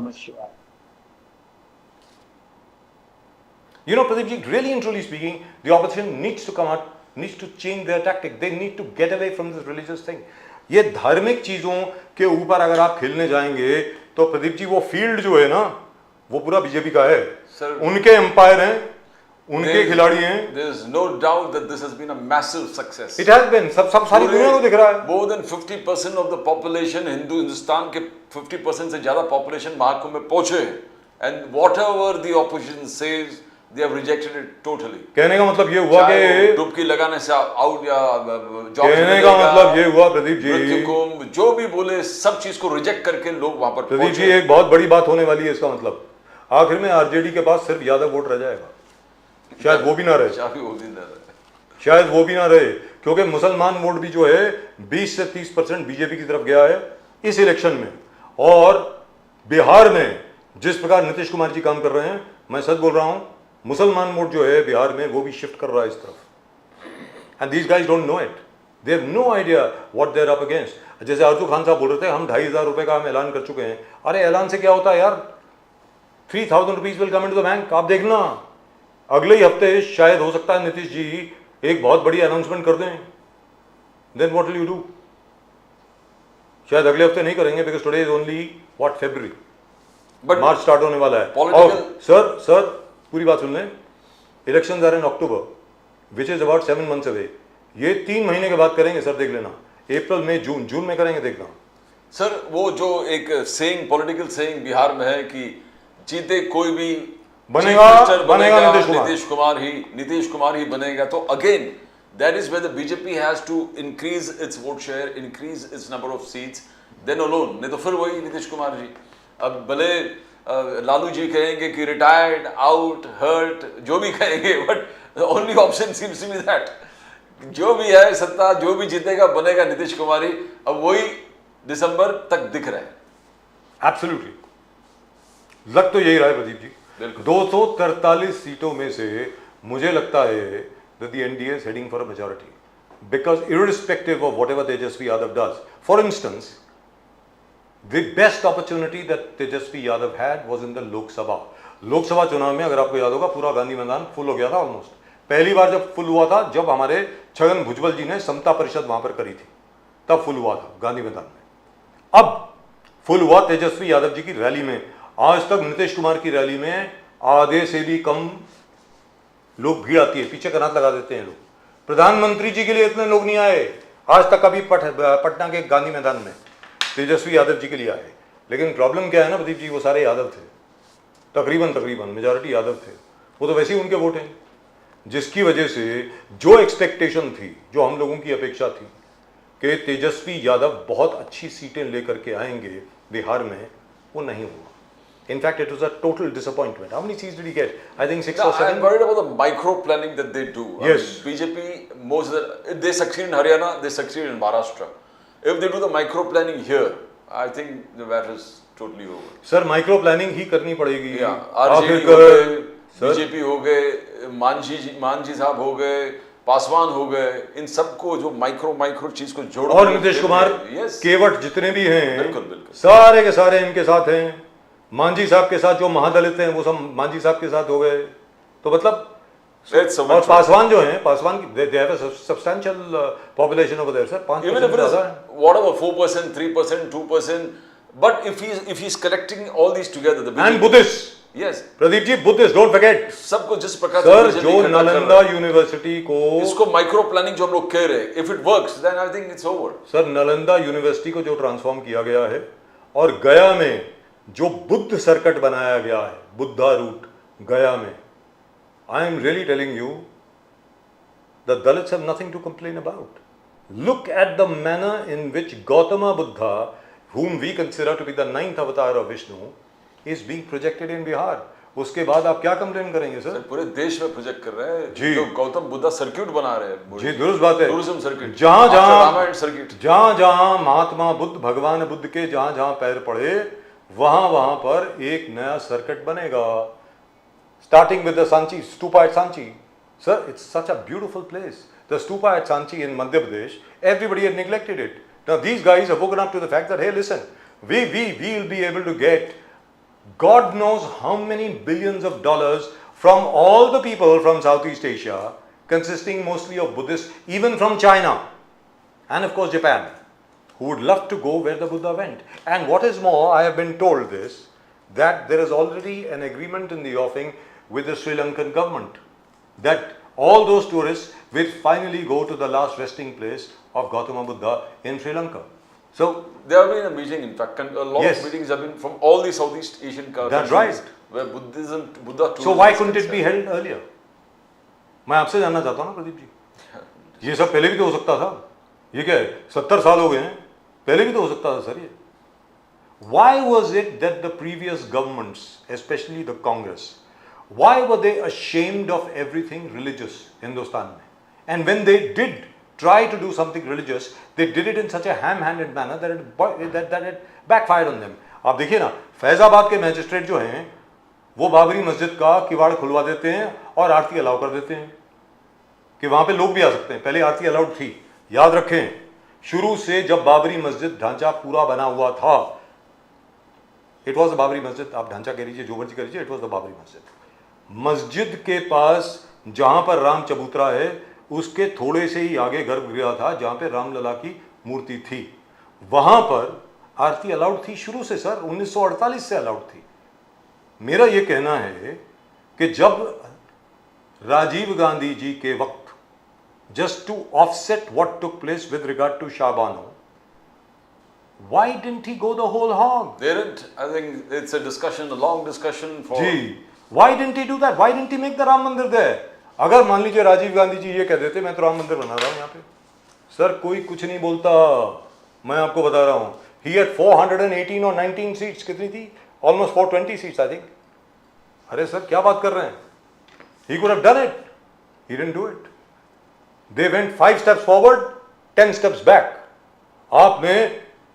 Namah Shivaya. You know, Pradeep ji, really and truly speaking, the opposition needs to come out, needs to change their tactic. They need to get away from this religious thing. ये धार्मिक चीजों के ऊपर अगर आप खेलने जाएंगे तो प्रदीप जी वो फील्ड जो है ना वो पूरा बीजेपी का है. Sir, उनके एम्पायर हैं, उनके खिलाड़ी हैं. There is no doubt that this has been a massive success. It has been. सब सारी दुनिया को दिख रहा है. More than 50% of the population, Hindustan के 50% से ज्यादा population महाकुंभ में पहुंचे, and whatever the opposition says, they have rejected it totally. कहने का मतलब ये हुआ कि डुबकी लगाने से आउट या कहने का मतलब ये हुआ प्रदीप जी, मृत्युकुंभ जो भी बोले सब चीज को रिजेक्ट करके लोग वहां पर प्रदीप जी एक बहुत बड़ी बात होने वाली है. इसका मतलब आखिर में आरजेडी के पास सिर्फ यादव वोट रह जाएगा. शायद वो भी ना रहे, शायद वो भी ना रहे, क्योंकि मुसलमान वोट भी जो है 20 से 30% बीजेपी की तरफ गया है इस इलेक्शन में. और बिहार में जिस प्रकार नीतीश कुमार जी काम कर रहे हैं, मैं सच बोल रहा हूं, मुसलमान वोट जो है बिहार में वो भी शिफ्ट कर रहा है इस तरफ. And these guys don't know it. They have no idea what they are up against. जैसे अर्जू खान साहब बोल रहे थे हम 2,500 रुपए का हम ऐलान कर चुके हैं. अरे ऐलान से क्या होता है यार, 3,000 rupees will come into the bank. आप देखना अगले ही हफ्ते शायद हो सकता है नीतीश जी एक बहुत बड़ी अनाउंसमेंट कर दें. Then what will you do? शायद अगले हफ्ते नहीं करेंगे, because today is only what February, but March start होने वाला है. और सर पूरी बात सुन लें. Elections are in October, which is about 7 months away. ये 3 महीने के बाद करेंगे सर, देख लेना. अप्रैल मई जून में करेंगे, देखना. सर वो जो एक सेइंग, पॉलिटिकल सेइंग बिहार में है कि जीते कोई भी बनेगा नीतीश कुमार ही बनेगा. तो again that is where the BJP has to increase its vote share, increase its number of seats, then alone. नहीं तो फिर वही नीतीश कुमार जी. अब भले लालू जी कहेंगे कि रिटायर्ड, आउट, हर्ट, जो भी कहेंगे, but only option seems to be that. जो भी है सत्ता, जो भी जीतेगा बनेगा नीतीश कुमार ही. अब वही दिसंबर तक दिख रहा है. एब्सोल्युटली लग तो यही रहा है प्रदीप जी. 243 सीटों में से मुझे लगता है that the NDA is heading for a majority, because irrespective of whatever Tejasvi Yadav does, for instance, the best opportunity that Tejasvi Yadav had was in the Lok Sabha. Lok Sabha चुनाव में अगर आपको याद होगा पूरा गांधी मैदान फुल हो गया था ऑलमोस्ट. पहली बार जब फुल हुआ था जब हमारे छगन भुजबल जी ने समता परिषद वहां पर करी थी, तब फुल हुआ था गांधी मैदान में. अब फुल हुआ तेजस्वी यादव जी की रैली में. आज तक नीतीश कुमार की रैली में आधे से भी कम लोग भीड़ आती है, पीछे कनात लगा देते हैं लोग. प्रधानमंत्री जी के लिए इतने लोग नहीं आए आज तक कभी पटना के गांधी मैदान में तेजस्वी यादव जी के लिए आए. लेकिन प्रॉब्लम क्या है ना प्रदीप जी, वो सारे यादव थे, तकरीबन मेजॉरिटी यादव थे. वो तो वैसे ही उनके वोट हैं, जिसकी वजह से जो एक्सपेक्टेशन थी, जो हम लोगों की अपेक्षा थी कि तेजस्वी यादव बहुत अच्छी सीटें लेकर के आएंगे बिहार में, वो नहीं हुआ. In fact, it was a total disappointment. How many seats did he get? I think 6 or 7. I'm worried about the micro planning that they do. Yes. BJP, most of the, if they succeed in Haryana, they succeed in Maharashtra. If they do the micro planning here, I think the matter is totally over. Sir, micro planning ही करनी पड़ेगी. RJD हो गए, BJP हो गए, मांझी साहब हो गए, पासवान हो गए, इन सबको जो माइक्रो चीज को जोड़ और नीतीश कुमार, केवट जितने भी हैं, बिल्कुल सारे के सारे इनके साथ हैं. मांझी साहब के साथ जो महादलित हैं वो सब मांझी साहब के साथ हो गए. तो मतलब और पासवान जो हैं, Paswan they have a substantial population over there, sir. 5% ज़्यादा है. Whatever 4%, 3%, 2%, but if he's collecting all these together, the and Buddhists. Yes. Pradeep ji, Buddhists, don't forget. सबको जिस प्रकार सर जो नालंदा यूनिवर्सिटी को, इसको माइक्रो प्लानिंग जो हम लोग कह रहे हैं, if it works, then I think it's over. Sir Nalanda university को जो ट्रांसफॉर्म किया गया है और गया में जो बुद्ध सर्किट बनाया गया है, बुद्धा रूट गया में, I am really telling you, the Dalits have nothing to complain about. Look at the manner in which Gautama Buddha, whom we consider to be the 9th avatar of Vishnu, is being projected in Bihar. उसके बाद आप क्या complain करेंगे sir? पूरे देश में project कर रहे हैं जी. जो गौतम बुद्धा सर्किट बना रहे हैं. जी दुरुस्त बात है. टूरिज्म सर्किट, जहां महात्मा बुद्ध, भगवान बुद्ध के जहां पैर पड़े वहां पर एक नया सर्किट बनेगा. Starting with the Sanchi, stupa at Sanchi. Sir, it's such a beautiful place. The stupa at Sanchi in Madhya Pradesh, everybody had neglected it. Now these guys have woken up to the fact that, hey listen, we will be able to get God knows how many billions of dollars from all the people from Southeast Asia, consisting mostly of Buddhists, even from China, and of course Japan, who would love to go where the Buddha went. And what is more, I have been told this, that there is already an agreement in the offing with the Sri Lankan government, that all those tourists will finally go to the last resting place of Gautama Buddha in Sri Lanka. So, there have been a meeting, in fact, and a lot Yes. of meetings have been from all the Southeast Asian countries. That's right. Where Buddha tourism so why is couldn't it be concerned. held earlier? मैं आपसे जानना चाहता हूँ ना प्रदीप जी, ये सब पहले भी तो हो सकता था. ये क्या है, 70 साल हो गए हैं, पहले भी तो हो सकता था सर ये. Why was it that the previous governments, especially the Congress, why were they ashamed of everything religious in Hindustan में? And when they did try to do something religious, they did it in such a ham-handed manner that it backfired on them. आप देखिए ना, फैजाबाद के magistrate जो हैं, वो बाबरी मस्जिद का किवाड़ खुलवा देते हैं और आरती अलाउ कर देते हैं कि वहां पे लोग भी आ सकते हैं. पहले आरती अलाउड थी. याद रखें, शुरू से जब बाबरी मस्जिद ढांचा पूरा बना हुआ था, इट वॉज द बाबरी मस्जिद. आप ढांचा कह लीजिए, जो मर्जी कह लीजिए, इट वॉज द बाबरी मस्जिद. मस्जिद के पास जहां पर राम चबूतरा है, उसके थोड़े से ही आगे गर्भगृह था जहां पे रामलला की मूर्ति थी. वहां पर आरती अलाउड थी शुरू से सर, 1948 से अलाउड थी. मेरा यह कहना है कि जब राजीव गांधी जी के वक्त, just to offset what took place with regard to Shah Bano, why didn't he go the whole hog? They didn't. I think it's a discussion, a long discussion for. Ji, why didn't he do that? Why didn't he make the Ram Mandir there? अगर मान लीजिए राजीव गांधी जी ये कह देते मैं तो राम मंदिर बना रहा हूं यहाँ पे, सर कोई कुछ नहीं बोलता. मैं आपको बता रहा हूं, he had 418 or 19 seats. कितनी थी? Almost 420 seats, I think. अरे सर क्या बात कर रहे हैं? He could have done it. He didn't do it. They went 5 steps forward, 10 steps back. आपने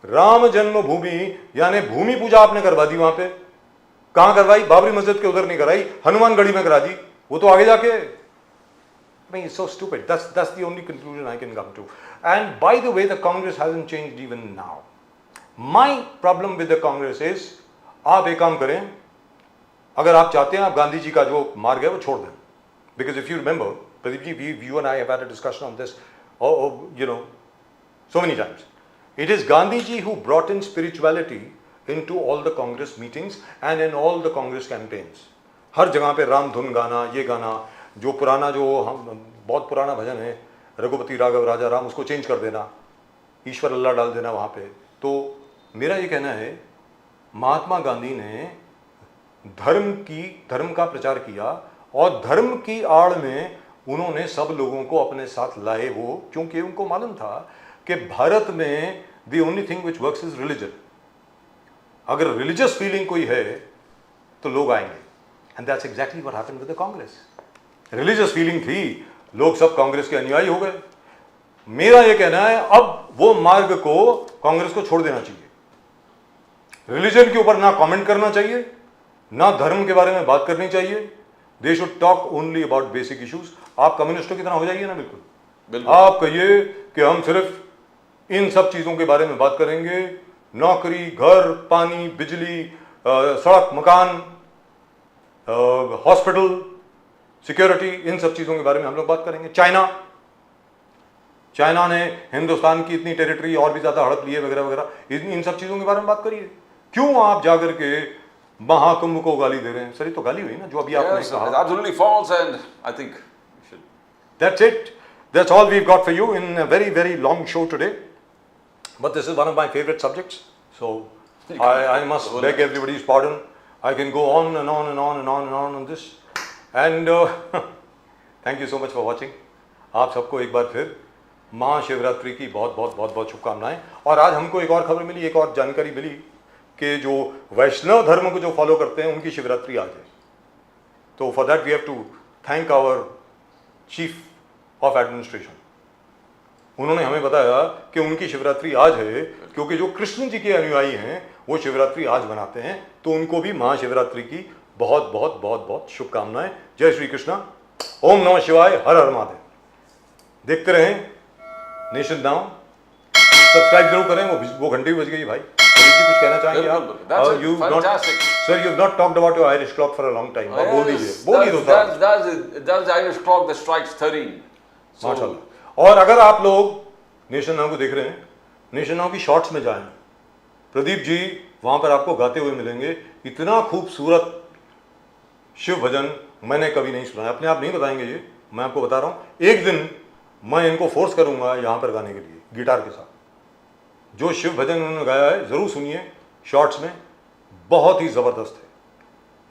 राम जन्मभूमि यानी भूमि पूजा आपने करवा दी. वहां पे कहां करवाई? बाबरी मस्जिद के उधर नहीं कराई, हनुमानगढ़ी में करा दी. वो तो आगे जाके, I mean, it's so stupid. That's the only conclusion I can come to. And by the way, the Congress hasn't changed even now. My problem with the Congress is, आप एक काम करें, अगर आप चाहते हैं आप गांधी जी का जो मार्ग है वो छोड़ दें. Because if you remember, Pradeep ji, you and I have had a discussion on this, so many times. It is Gandhi ji who brought in spirituality into all the Congress meetings and in all the Congress campaigns. हर जगह पे राम धुन गाना, ये गाना, जो पुराना जो हम बहुत पुराना भजन है, रघुपति राघव राजा राम, उसको चेंज कर देना, ईश्वर अल्लाह डाल देना वहाँ पे. तो मेरा ये कहना है, महात्मा गांधी ने धर्म का प्रचार किया और धर्म की आड़ में उन्होंने सब लोगों को अपने साथ लाए. वो क्योंकि उनको मालूम था कि भारत में the only thing which works is religion. अगर रिलीजियस फीलिंग कोई है तो लोग आएंगे. And that's exactly what happened with the Congress. Religious feeling थी, लोग सब कांग्रेस के अनुयायी हो गए. मेरा ये कहना है, अब वो मार्ग को कांग्रेस को छोड़ देना चाहिए. रिलीजन के ऊपर ना कमेंट करना चाहिए, ना धर्म के बारे में बात करनी चाहिए. They should talk only about basic issues. आप कम्युनिस्टों की तरह हो जाइए ना, बिल्कुल. आप कहिए कि हम सिर्फ इन सब चीजों के बारे में बात करेंगे, नौकरी, घर, पानी, बिजली, सड़क, मकान, हॉस्पिटल, सिक्योरिटी, इन सब चीजों के बारे में हम लोग बात करेंगे. चाइना ने हिंदुस्तान की इतनी टेरिटरी और भी ज्यादा हड़प ली है वगैरह वगैरह, इन सब चीजों के बारे में बात करिए. क्यों आप जाकर के महाकुंभ को गाली दे रहे हैं? सर ये तो गाली हुई ना, जो अभी आपने Yes, कहा. it's absolutely false, and I think we should. That's it. That's all we've got for you in a very, very long show today. But this is one of my favorite subjects. So I must beg everybody's pardon. I can go on and on and on and on and on this. And thank you so much for watching. आप सबको एक बार फिर महाशिवरात्रि की बहुत बहुत बहुत बहुत शुभकामनाएं. और आज हमको एक और खबर मिली, एक और जानकारी मिली कि जो वैष्णव धर्म को जो फॉलो करते हैं उनकी शिवरात्रि आज है. तो for that we have to thank our chief of administration. उन्होंने हमें बताया कि उनकी शिवरात्रि आज है क्योंकि जो कृष्ण जी के अनुयायी हैं वो शिवरात्रि आज मनाते हैं. तो उनको भी महाशिवरात्रि की बहुत बहुत बहुत बहुत शुभकामनाएं. जय श्री कृष्णा. ओम नमः शिवाय. हर हर महादेव. देखते रहें नेशन नाउ. सब्सक्राइब जरूर करें. वो घंटी बज गई भाई. कहना चाहेंगे आप? बिल्कुल, that's You not, fantastic. sir, you've not talked about your Irish clock for a long time. आप बोल दीजिए, बोल ही दो sir. That's the Irish clock that strikes 13. So, माशाल्लाह। और अगर आप लोग नेशन नाउ को देख रहे हैं, नेशन नाउ की शॉर्ट्स में जाएं, प्रदीप जी वहां पर आपको गाते हुए मिलेंगे। इतना खूबसूरत शिव भजन मैंने कभी नहीं सुना है। अपने आप नहीं बताएंगे ये, मैं आपको बता रहा हूं। एक दिन मैं इनको फोर्स करूंगा यहां पर गाने के लिए गिटार के साथ। जो शिव भजन उन्होंने गाया है जरूर सुनिए, शॉर्ट्स में बहुत ही जबरदस्त है।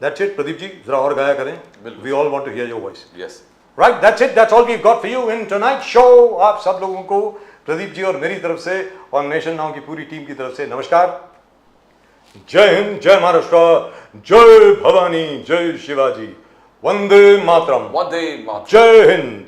दैट्स इट प्रदीप जी, जरा और गाया करें। We all want to hear your voice. yes. Right, that's it, that's all we got for you in tonight show. आप सब लोगों को प्रदीप जी और मेरी तरफ से और नेशन नाउ की पूरी टीम की तरफ से नमस्कार। जय हिंद, जय महाराष्ट्र, जय भवानी, जय Shivaji, Vande Mataram, One day, Mark. जय हिंद।